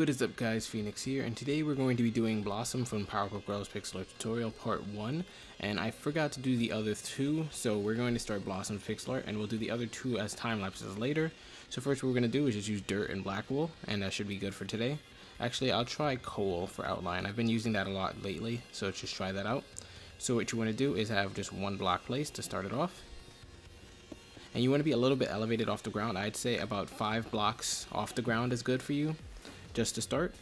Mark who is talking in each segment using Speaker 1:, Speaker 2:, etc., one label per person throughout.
Speaker 1: What is up guys, Phoenix here, and today we're going to be doing Blossom from Powerpuff Girls Pixel Art Tutorial Part 1, and I forgot to do the other two, so we're going to start Blossom's pixel art, and we'll do the other two as time lapses later. So first what we're going to do is just use dirt and black wool, and that should be good for today. Actually, I'll try coal for outline. I've been using that a lot lately, so let's just try that out. So what you want to do is have just one block placed to start it off. And you want to be a little bit elevated off the ground. I'd say about 5 blocks off the ground is good for you, just to start.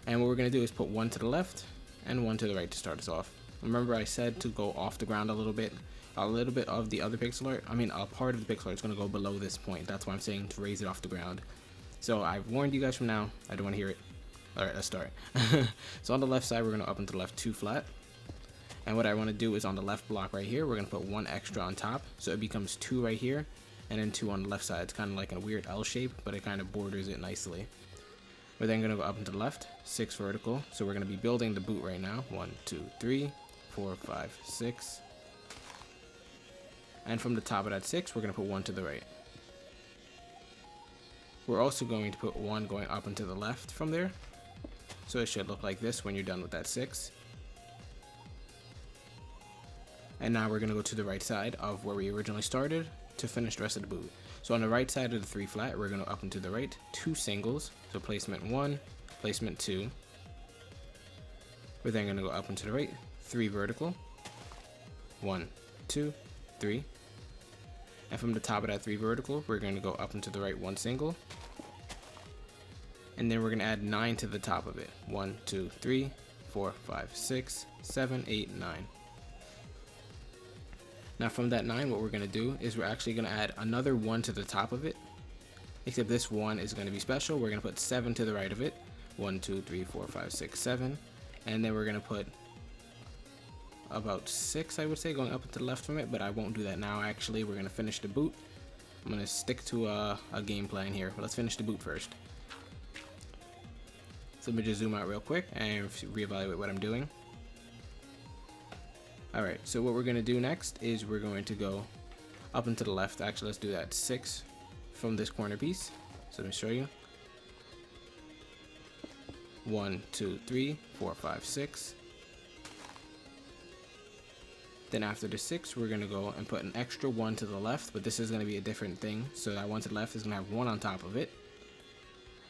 Speaker 1: And what we're going to do is put one to the left and one to the right to start us off. Remember I said to go off the ground a little bit of the other pixel art, a part of the pixel art is going to go below this point. That's why I'm saying to raise it off the ground. So I've warned you guys from now, I don't want to hear it. Alright, let's start. So on the left side we're going to up and to the left 2 flat. And what I want to do is on the left block right here, we're going to put 1 extra on top. So it becomes 2 right here and then 2 on the left side. It's kind of like a weird L shape, but it kind of borders it nicely. We're then going to go up and to the left, 6 vertical. So we're going to be building the boot right now. 1, 2, 3, 4, 5, 6. And from the top of that 6, we're going to put 1 to the right. We're also going to put 1 going up and to the left from there. So it should look like this when you're done with that 6. And now we're going to go to the right side of where we originally started to finish the rest of the boot. So on the right side of the 3 flat, we're going to up and to the right, 2 singles. So placement 1, placement 2. We're then going to go up and to the right, 3 vertical. 1, 2, 3. And from the top of that 3 vertical, we're going to go up and to the right, 1 single. And then we're going to add 9 to the top of it. 1, 2, 3, 4, 5, 6, 7, 8, 9. Now from that 9, what we're going to do is we're actually going to add another 1 to the top of it. Except this 1 is going to be special. We're going to put 7 to the right of it. 1, 2, 3, 4, 5, 6, 7. And then we're going to put about 6, I would say, going up and to the left from it. But I won't do that now, actually. We're going to finish the boot. I'm going to stick to a game plan here. But let's finish the boot first. So let me just zoom out real quick and reevaluate what I'm doing. Alright, so what we're going to do next is we're going to go up and to the left. Actually, let's do that 6 from this corner piece. So let me show you. 1, 2, 3, 4, 5, 6. Then after the 6, we're going to go and put an extra 1 to the left, but this is going to be a different thing. So that 1 to the left is going to have 1 on top of it.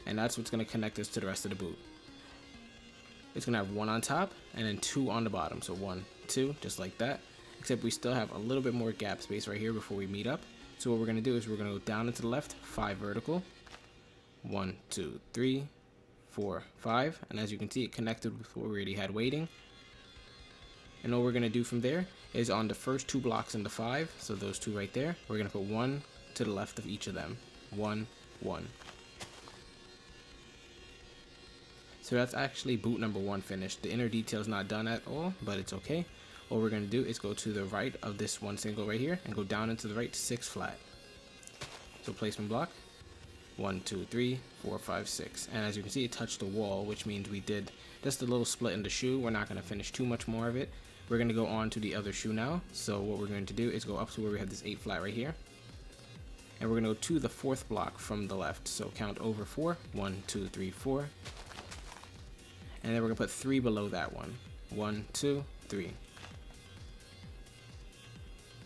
Speaker 1: And that's what's going to connect us to the rest of the boot. It's going to have 1 on top and then 2 on the bottom. So 1, 2, just like that. Except we still have a little bit more gap space right here before we meet up. So what we're going to do is we're going to go down and to the left, 5 vertical. 1, 2, 3, 4, 5. And as you can see, it connected with what we already had waiting. And all we're going to do from there is on the first 2 blocks in the 5, so those 2 right there, we're going to put 1 to the left of each of them. 1, 1. So that's actually boot number 1 finished. The inner detail is not done at all, but it's okay. All we're going to do is go to the right of this 1 single right here and go down into the right 6 flat. So placement block 1, 2, 3, 4, 5, 6. And as you can see, it touched the wall, which means we did just a little split in the shoe. We're not going to finish too much more of it. We're going to go on to the other shoe now. So what we're going to do is go up to where we have this 8 flat right here. And we're going to go to the 4th block from the left. So count over 4. 1, 2, 3, 4. And then we're going to put 3 below that one. 1, 2, 3.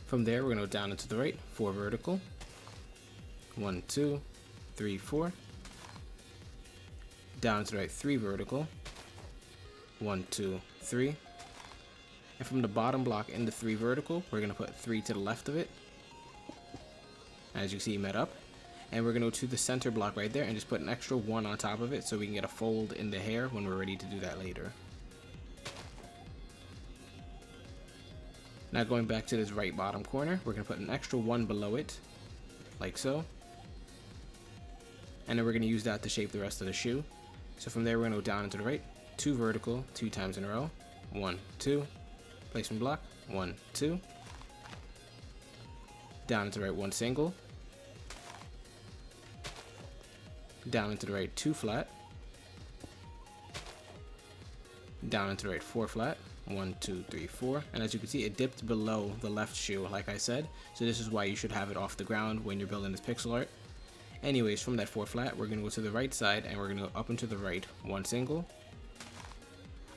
Speaker 1: From there, we're going to go down into the right, 4 vertical. 1, 2, 3, 4. Down to the right, 3 vertical. 1, 2, 3. And from the bottom block in the 3 vertical, we're going to put 3 to the left of it. As you see, met up. And we're going to go to the center block right there and just put an extra 1 on top of it so we can get a fold in the hair when we're ready to do that later. Now going back to this right bottom corner, we're going to put an extra 1 below it, like so. And then we're going to use that to shape the rest of the shoe. So from there, we're going to go down into the right, 2 vertical, 2 times in a row. 1, 2. Placement block, 1, 2. Down into the right, 1 single. Down into the right, 2 flat. Down into the right, 4 flat. 1, 2, 3, 4. And as you can see, it dipped below the left shoe, like I said. So this is why you should have it off the ground when you're building this pixel art. Anyways, from that 4 flat, we're going to go to the right side and we're going to go up and to the right 1 single,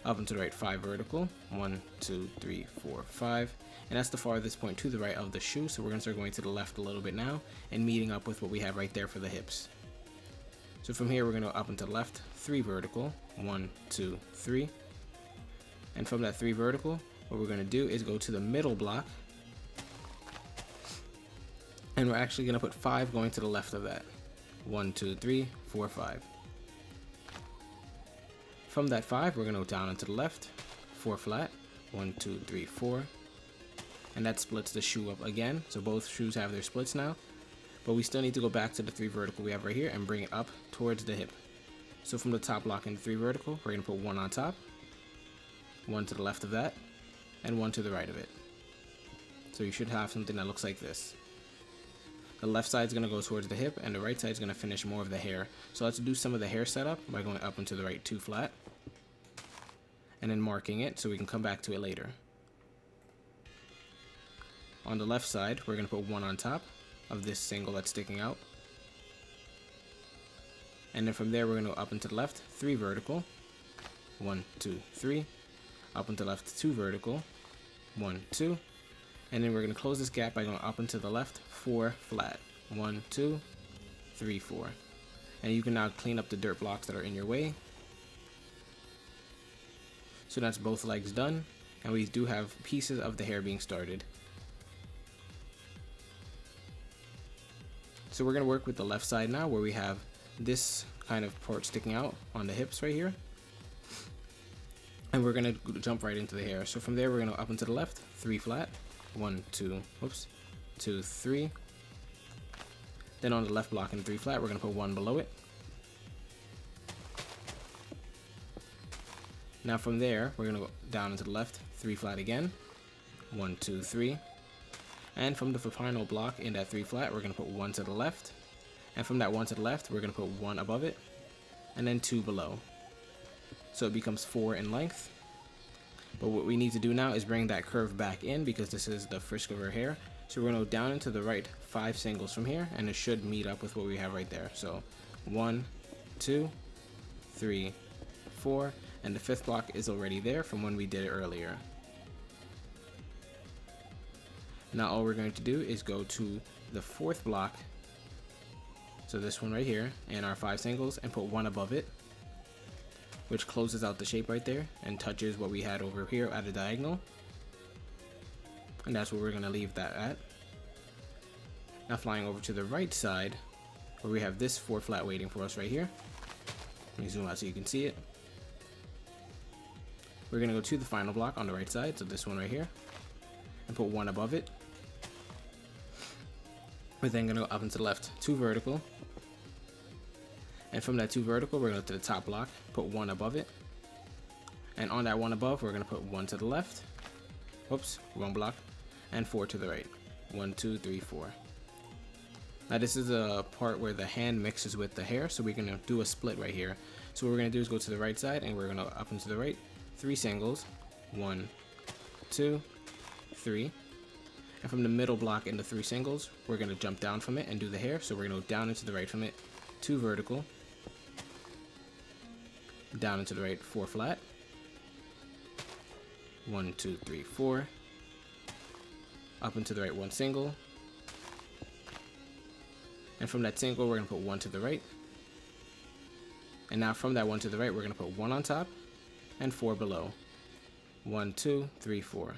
Speaker 1: up and to the right 5 vertical, 1, 2, 3, 4, 5, and that's the farthest point to the right of the shoe. So we're going to start going to the left a little bit now and meeting up with what we have right there for the hips. So from here, we're going to go up and to the left 3 vertical, 1, 2, 3, and from that 3 vertical, what we're going to do is go to the middle block, and we're actually going to put 5 going to the left of that. 1, 2, 3, 4, 5. From that 5, we're going to go down and to the left, 4 flat, 1, 2, 3, 4. And that splits the shoe up again. So both shoes have their splits now. But we still need to go back to the 3 vertical we have right here and bring it up towards the hip. So from the top block in the 3 vertical, we're going to put 1 on top, 1 to the left of that, and 1 to the right of it. So you should have something that looks like this. The left side is going to go towards the hip, and the right side is going to finish more of the hair. So let's do some of the hair setup by going up and to the right 2 flat, and then marking it so we can come back to it later. On the left side, we're going to put 1 on top of this single that's sticking out. And then from there, we're going to go up and to the left 3 vertical, 1, 2, 3, up and to the left 2 vertical, 1, 2, and then we're going to close this gap by going up and to the left 4 flat, 1, 2, 3, 4. And you can now clean up the dirt blocks that are in your way. So that's both legs done, and we do have pieces of the hair being started. So we're going to work with the left side now, where we have this kind of part sticking out on the hips right here. And we're going to jump right into the hair. So from there, we're going to go up and to the left 3 flat, 1, 2, 2, 3. Then on the left block in 3 flat, we're going to put 1 below it. Now from there, we're going to go down into the left 3 flat again, 1, 2, 3. And from the final block in that 3 flat, we're going to put 1 to the left. And from that 1 to the left, we're going to put 1 above it, and then 2 below. So it becomes 4 in length. But what we need to do now is bring that curve back in, because this is the frisk of her hair. So we're going to go down into the right 5 singles from here, and it should meet up with what we have right there. So 1, 2, 3, 4, and the 5th block is already there from when we did it earlier. Now all we're going to do is go to the 4th block, so this one right here, and our 5 singles, and put 1 above it, which closes out the shape right there and touches what we had over here at a diagonal. And that's where we're going to leave that at. Now flying over to the right side, where we have this 4 flat waiting for us right here. Let me zoom out so you can see it. We're going to go to the final block on the right side, so this one right here, and put 1 above it. We're then going to go up and to the left 2 vertical. And from that 2 vertical, we're going to go to the top block, put 1 above it. And on that 1 above, we're going to put 1 to the left. Whoops, wrong block. And 4 to the right. 1, 2, 3, 4. Now this is a part where the hand mixes with the hair, so we're going to do a split right here. So what we're going to do is go to the right side, and we're going to go up and to the right 3 singles. 1, 2, 3. And from the middle block in the 3 singles, we're going to jump down from it and do the hair. So we're going to go down into the right from it, 2 vertical, down into the right 4 flat, 1, 2, 3, 4, up into the right 1 single, and from that single, we're going to put 1 to the right. And now from that 1 to the right, we're going to put 1 on top and 4 below. 1, 2, 3, 4.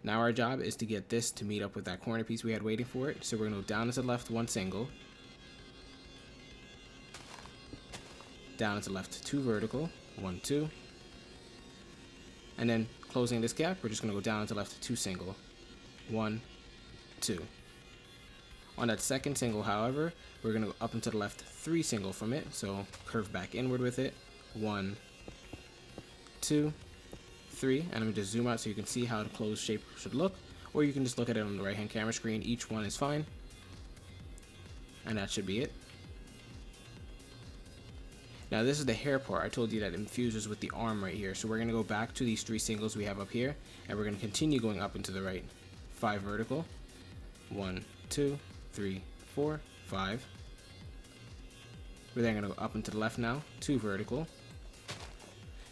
Speaker 1: Now our job is to get this to meet up with that corner piece we had waiting for it. So we're going to go down to the left 1 single, down to the left 2 vertical, 1, 2. And then closing this gap, we're just going to go down to the left 2 single, 1, 2. On that second single, however, we're going to go up and to the left 3 single from it. So curve back inward with it, 1, 2, 3. And I'm going to just zoom out so you can see how the closed shape should look. Or you can just look at it on the right hand camera screen. Each one is fine. And that should be it. Now this is the hair part. I told you that it infuses with the arm right here. So we're going to go back to these 3 singles we have up here. And we're going to continue going up into the right. 5 vertical. 1, 2, 3, 4, 5. We're then going to go up and to the left now, 2 vertical.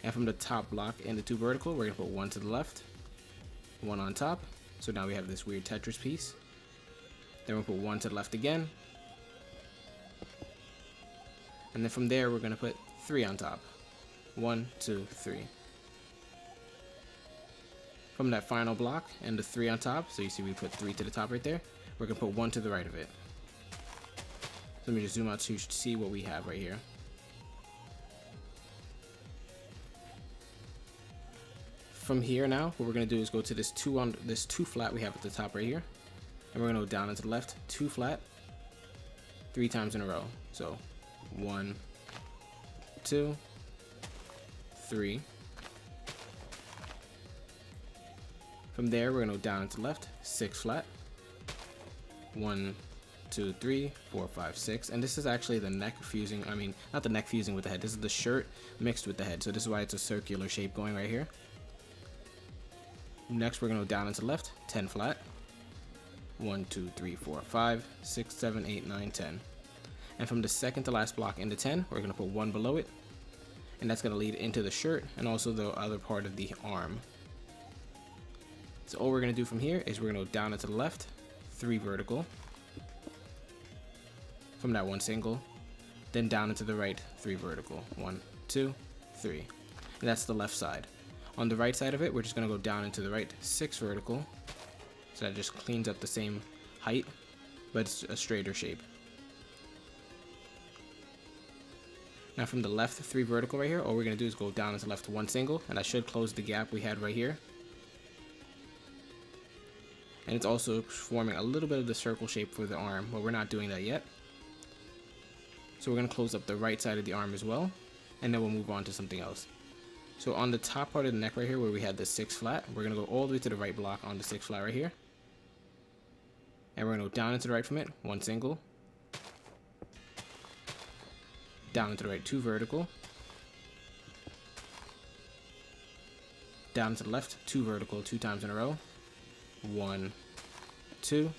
Speaker 1: And from the top block in the 2 vertical, we're going to put 1 to the left, 1 on top. So now we have this weird Tetris piece. Then we'll put 1 to the left again. And then from there, we're going to put 3 on top. 1, 2, 3. From that final block and the 3 on top, so you see we put 3 to the top right there, we're going to put 1 to the right of it. So let me just zoom out so you should see what we have right here. From here now, what we're going to do is go to this 2 flat we have at the top right here. And we're going to go down and to the left, 2 flat, 3 times in a row. So 1, 2, 3. From there, we're going to go down and to the left, 6 flat, 1, 2, 3, 4, 5, 6. And this is actually the neck fusing, I mean, not the neck fusing with the head. This is the shirt mixed with the head. So this is why it's a circular shape going right here. Next, we're going to go down and to the left, 10 flat. 1, 2, 3, 4, 5, 6, 7, 8, 9, 10. And from the second to last block into 10, we're going to put 1 below it. And that's going to lead into the shirt and also the other part of the arm. So all we're going to do from here is we're going to go down and to the left, 3 vertical. From that 1 single. Then down and to the right, 3 vertical. 1, 2, 3. And that's the left side. On the right side of it, we're just going to go down into the right, 6 vertical. So that just cleans up the same height, but it's a straighter shape. Now from the left 3 vertical right here, all we're going to do is go down and to the left 1 single, and that should close the gap we had right here. And it's also forming a little bit of the circle shape for the arm, but we're not doing that yet. So we're going to close up the right side of the arm as well, and then we'll move on to something else. So on the top part of the neck right here where we had the 6 flat, we're going to go all the way to the right block on the 6 flat right here. And we're going to go down and to the right from it, 1 single. Down and to the right, 2 vertical. Down to the left, 2 vertical, 2 times in a row. 1, 2.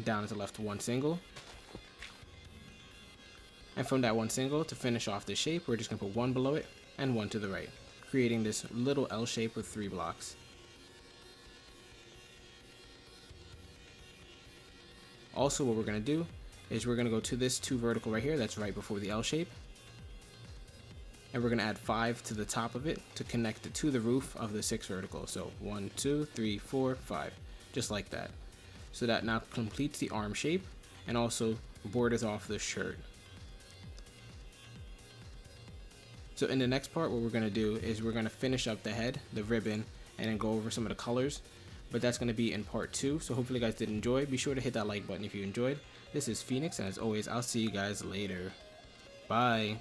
Speaker 1: Down to the left, 1 single. And from that 1 single, to finish off this shape, we're just going to put 1 below it and 1 to the right, creating this little L shape with 3 blocks. Also, what we're going to do is we're going to go to this 2 vertical right here that's right before the L shape. And we're going to add 5 to the top of it to connect it to the roof of the 6 vertical. So 1, 2, 3, 4, 5, just like that. So that now completes the arm shape and also borders off the shirt. So in the next part, what we're going to do is we're going to finish up the head, the ribbon, and then go over some of the colors. But that's going to be in part 2. So hopefully you guys did enjoy. Be sure to hit that like button if you enjoyed. This is Phoenix, and as always, I'll see you guys later. Bye.